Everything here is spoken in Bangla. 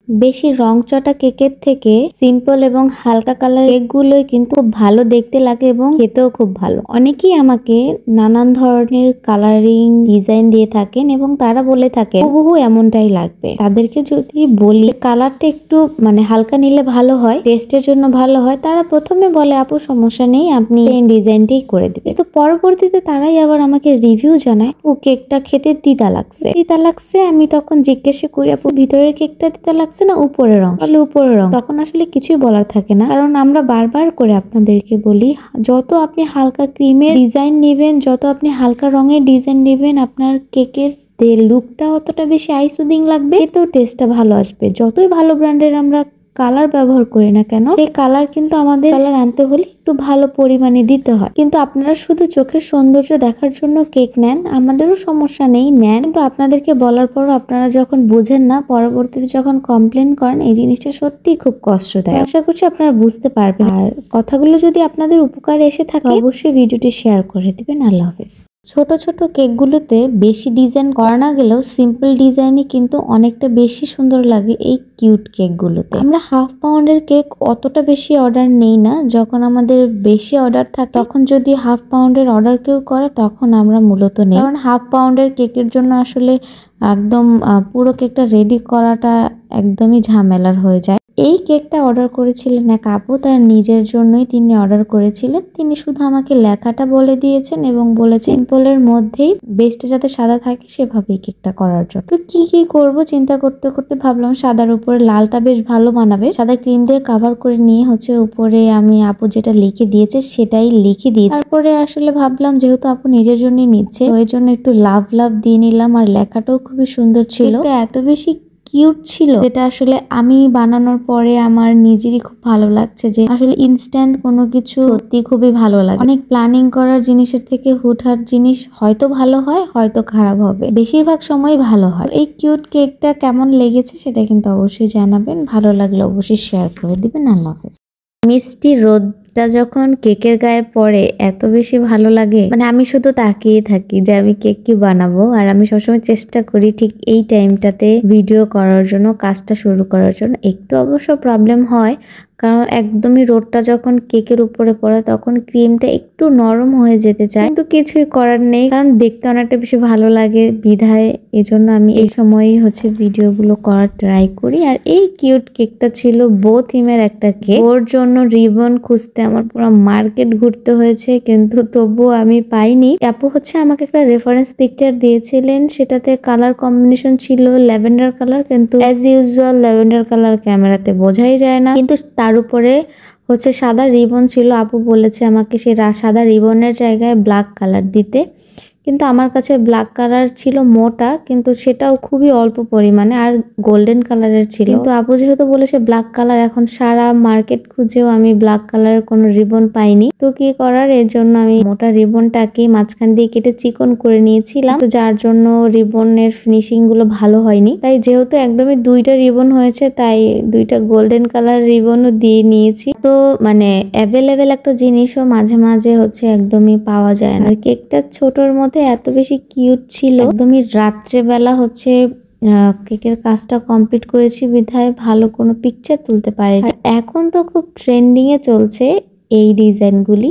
বেশি রংচটা কেকের থেকে সিম্পল এবং হালকা কালার কেকগুলোই কিন্তু খুব ভালো দেখতে লাগে এবং খেতেও খুব ভালো। অনেকেই আমাকে নানান ধরনের কালারিং ডিজাইন দিয়ে থাকেন এবং তারা বলে থাকেন হুবহু এমনটাই লাগবে। তাদেরকে যদি বলি কালারটা একটু হালকা নিলে ভালো হয়, টেস্টের জন্য ভালো হয়, তারা প্রথমে বলে আপু সমস্যা নেই, আপনি সেম ডিজাইনটাই করে দিবেন। তো পরবর্তীতে তারাই আবার আমাকে রিভিউ জানায় ও কেকটা খেতে তিতা লাগছে। আমি তখন জিজ্ঞাসা করি আপু ভিতরের কেকটা তিতা লাগছে না উপরের অংশ? উপরের অংশ। তখন আসলে কিছুই বলার থাকে না, কারণ আমরা বারবার করে আপনাদেরকে বলি যত আপনি হালকা ক্রিমের ডিজাইন নেবেন, যত আপনি হালকা রঙের ডিজাইন নেবেন, আপনার কেকের লুকটা অতটা বেশি আই সুদিং লাগবে, এতেও টেস্টটা ভালো আসবে। যতই ভালো ব্র্যান্ডের আমরা কালার ব্যবহার করি না কেন, সেই কালার কিন্তু আমাদের কালার আনতে হলে একটু ভালো পরিমাণে দিতে হয়। কিন্তু আপনারা শুধু চোখের সৌন্দর্য দেখার জন্য কেক নেন, আমাদেরও সমস্যা নেই, নেন, কিন্তু আপনাদেরকে বলার পরও আপনারা যখন বুঝেন না, পরবর্তীতে যখন কমপ্লেন করেন, এই জিনিসটা সত্যি খুব কষ্টদায়ক। আশা করছি আপনারা বুঝতে পারবেন। আর কথাগুলো যদি আপনাদের উপকারে এসে থাকে অবশ্যই ভিডিওটি শেয়ার করে দিবেন। আল্লাহ হাফেজ। ছোট ছোট কেকগুলোতে বেশি ডিজাইন করা না গেলেও সিম্পল ডিজাইনই কিন্তু অনেকটা বেশি সুন্দর লাগে এই কিউট কেকগুলোতে। আমরা হাফ পাউন্ডের কেক অতটা বেশি অর্ডার নেই না, যখন আমাদের বেশি অর্ডার থাকে তখন যদি হাফ পাউন্ডের অর্ডার কেউ করে তখন আমরা মূলত নেই, কারণ হাফ পাউন্ডের কেকের জন্য আসলে একদম পুরো কেকটা রেডি করাটা একদমই ঝামেলার হয়ে যায়। এই কেকটা অর্ডার করেছিলেন এক আপু, তার নিজের জন্যই তিনি অর্ডার করেছিলেন। তিনি শুধু আমাকে লেখাটা বলে দিয়েছেন এবং বলেছেন সিম্পলের মধ্যেই বেসটা যাতে সাদা থাকে সেভাবেই কেকটা করার জন্য। তো কি করব চিন্তা করতে করতে ভাবলাম সাদার উপরে লালটা বেশ ভালো মানাবে। সাদা ক্রিম দিয়ে কাভার করে নিয়ে উপরে আমি আপু যেটা লিখে দিয়েছে সেটাই লিখে দিয়েছি। তারপরে আসলে ভাবলাম যেহেতু আপু নিজের জন্যই নিচ্ছে, ওই জন্য একটু লাভ দিয়ে নিলাম। আর লেখাটাও খুবই সুন্দর ছিল, এত বেশি কিউট ছিল যেটা আসলে আমি বানানোর পরে আমার নিজেরই খুব ভালো লাগছে যে আসলে ইনস্ট্যান্ট কোনো কিছু সত্যি খুবই ভালো লাগে। অনেক প্ল্যানিং করার জিনিসের থেকে হুটহাট জিনিস হয়তো ভালো হয়, হয়তো খারাপ হবে, বেশিরভাগ সময় ভালো হয়। এই কিউট কেকটা কেমন লেগেছে সেটা কিন্তু অবশ্যই জানাবেন, ভালো লাগলে অবশ্যই শেয়ার করে দিবেন। আল্লাহ হাফেজ। মিষ্টি রোদটা যখন কেকের গায়ে পড়ে এত বেশি ভালো লাগে, আমি শুধু তাকিয়ে থাকি যে আমি কেক কি বানাবো। আর আমি সবসময় চেষ্টা করি ঠিক এই টাইমটাতে ভিডিও করার জন্য, কাজটা শুরু করার জন্য। একটু অবশ্য প্রবলেম হয়, কারণ একদমই রোদটা যখন কেকের উপরে পড়ে তখন ক্রিমটা একটু নরম হয়ে যেতে চায়, কিন্তু কিছুই করার নেই, কারণ দেখতে অনেকটা বেশি ভালো লাগে বিধায় এজন্য আমি এই সময়ই ভিডিওগুলো করার ট্রাই করি। আর এই কিউট কেকটা ছিল বো থিমের একটা কেক। ওর জন্য রিবন খুঁজতে আমার পুরো মার্কেট ঘুরতে হয়েছে, কিন্তু তবুও আমি পাইনি। আপু আমাকে একটা রেফারেন্স পিকচার দিয়েছিলেন, সেটাতে কালার কম্বিনেশন ছিল ল্যাভেন্ডার কালার, কিন্তু অ্যাজ ইউজুয়াল ল্যাভেন্ডার কালার ক্যামেরাতে বোঝাই যায় না, কিন্তু তার উপরে সাদা রিবন ছিল। আপু বলেছে আমাকে সেই সাদা রিবনের জায়গায় ব্ল্যাক কালার দিতে, কিন্তু আমার কাছে ব্ল্যাক কালার ছিল মোটা, কিন্তু সেটাও খুবই অল্প পরিমাণে, আর গোল্ডেন কালারের ছিল। কিন্তু আপু যেহেতু বলেছে ব্ল্যাক কালার, এখন সারা মার্কেট খুঁজেও আমি ব্ল্যাক কালারের কোনো রিবন পাইনি। তো কি করার, এর জন্য আমি মোটা রিবনটাকে মাঝখান দিয়ে কেটে চিকন করে নিয়েছিলাম, তো যার জন্য রিবনের ফিনিশিং গুলো ভালো হয়নি। তাই যেহেতু একদমই দুইটা রিবন হয়েছে, তাই দুইটা গোল্ডেন কালার রিবনও দিয়ে নিয়েছি। তো অ্যাভেলেবেল একটা জিনিসও মাঝে মাঝে একদমই পাওয়া যায় না। আর কেকটা ছোটর মধ্যে এত বেশি কিউট ছিল, একদমই রাত্রেবেলা কেকের কাজটা কমপ্লিট করেছি বিধায় ভালো কোনো পিকচার তুলতে পারি। আর এখন তো খুব ট্রেন্ডিং এ চলছে এই ডিজাইনগুলি।